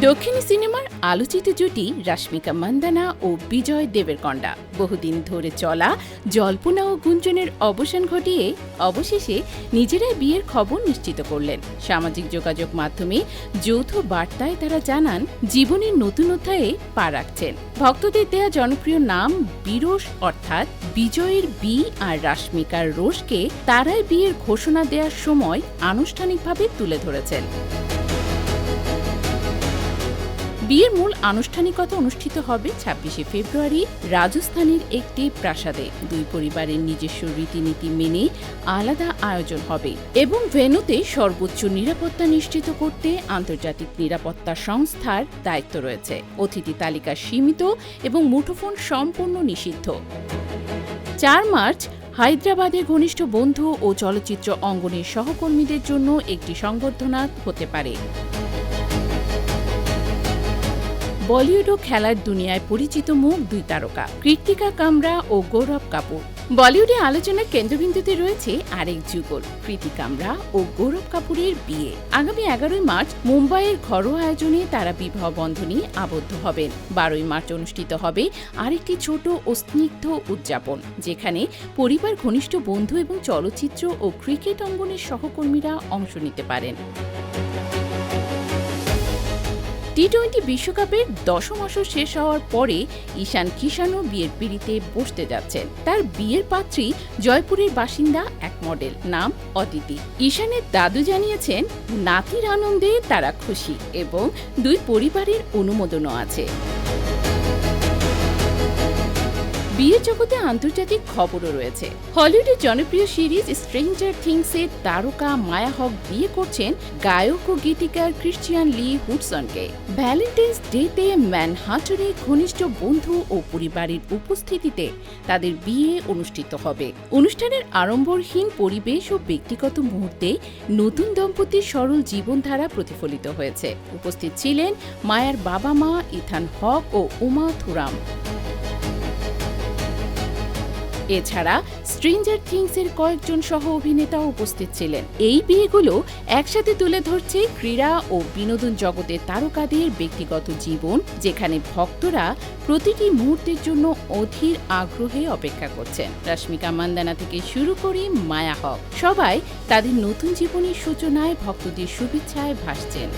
দক্ষিণী সিনেমার আলোচিত জুটি রাশ্মিকা মান্দানা ও বিজয় দেবরকোন্ডা বহুদিন ধরে চলা জল্পনা ও গুঞ্জনের অবসান ঘটিয়ে অবশেষে নিজেরাই বিয়ের খবর নিশ্চিত করলেন। সামাজিক যোগাযোগ মাধ্যমে যৌথ বার্তায় তারা জানান জীবনের নতুন অধ্যায়ে পা রাখছেন। ভক্তদের দেয়া জনপ্রিয় নাম বিরোষ অর্থাৎ বিজয়ের বি আর রাশ্মিকার রোষকে তারাই বিয়ের ঘোষণা দেওয়ার সময় আনুষ্ঠানিকভাবে তুলে ধরেছেন। বিয়ের মূল আনুষ্ঠানিকতা অনুষ্ঠিত হবে ২৬শে ফেব্রুয়ারি রাজস্থানের একটি প্রাসাদে। দুই পরিবারের নিজস্ব রীতিনীতি মেনে আলাদা আয়োজন হবে এবং ভেন্যুতে সর্বোচ্চ নিরাপত্তা নিশ্চিত করতে আন্তর্জাতিক নিরাপত্তা সংস্থার দায়িত্ব রয়েছে। অতিথি তালিকা সীমিত এবং মুঠোফোন সম্পূর্ণ নিষিদ্ধ। ৪ মার্চ হায়দ্রাবাদের ঘনিষ্ঠ বন্ধু ও চলচ্চিত্র অঙ্গনের সহকর্মীদের জন্য একটি সংবর্ধনা হতে পারে। বলিউড ও খেলার দুনিয়ায় পরিচিত মুখ দুই তারকা কৃত্তিকা কামরা ও গৌরব কাপুর। বলিউডে আলোচনার কেন্দ্রবিন্দুতে রয়েছে আরেক যুগল কৃতি কামরা ও গৌরব কাপুরের বিয়ে। আগামী ১১ মার্চ মুম্বাইয়ের ঘরোয়া আয়োজনে তারা বিবাহ বন্ধনে আবদ্ধ হবেন। ১২ মার্চ অনুষ্ঠিত হবে আরেকটি ছোট ও স্নিগ্ধ উদযাপন, যেখানে পরিবার, ঘনিষ্ঠ বন্ধু এবং চলচ্চিত্র ও ক্রিকেট অঙ্গনের সহকর্মীরা অংশ নিতে পারেন। টি-২০ বিশ্বকাপের ১০ম আসর শেষ হওয়ার পরে ঈশান কিষানও বিয়ের পিঁড়িতে বসতে যাচ্ছেন। তার বিয়ের পাত্রী জয়পুরের বাসিন্দা এক মডেল, নাম অদিতি। ঈশানের দাদু জানিয়েছেন নাতির আনন্দে তারা খুশি এবং দুই পরিবারের অনুমোদনও আছে। বিয়ের জগতে আন্তর্জাতিক খবরও রয়েছে। হলিউডের জনপ্রিয় সিরিজ স্ট্রেঞ্জার থিংসের তারকা মায়া হক বিয়ে করছেন গায়ক ও গীতিকার ক্রিশ্চিয়ান লি হুডসনকে। ভ্যালেন্টাইন্স ডেতে ম্যানহাটনে ঘনিষ্ঠ বন্ধু ও পরিবারের উপস্থিতিতে তাদের বিয়ে অনুষ্ঠিত হবে। অনুষ্ঠানের আড়ম্বরহীন পরিবেশ ও ব্যক্তিগত মুহূর্তে নতুন দম্পতির সরল জীবনধারা প্রতিফলিত হয়েছে। উপস্থিত ছিলেন মায়ার বাবা মা ইথান হক ও উমা থুরাম। এছাড়া স্ট্রেঞ্জার থিংসের কয়েকজন সহ অভিনেতা উপস্থিত ছিলেন। এই বিয়েগুলো একসাথে তুলে ধরছে ক্রীড়া ও বিনোদন জগতের তারকাদের ব্যক্তিগত জীবন, যেখানে ভক্তরা প্রতিটি মুহূর্তের জন্য অধীর আগ্রহে অপেক্ষা করছেন। রাশ্মিকা মান্দানা থেকে শুরু করে মায়া হক, সবাই তাদের নতুন জীবনের সূচনায় ভক্তদের শুভেচ্ছায় ভাসছেন।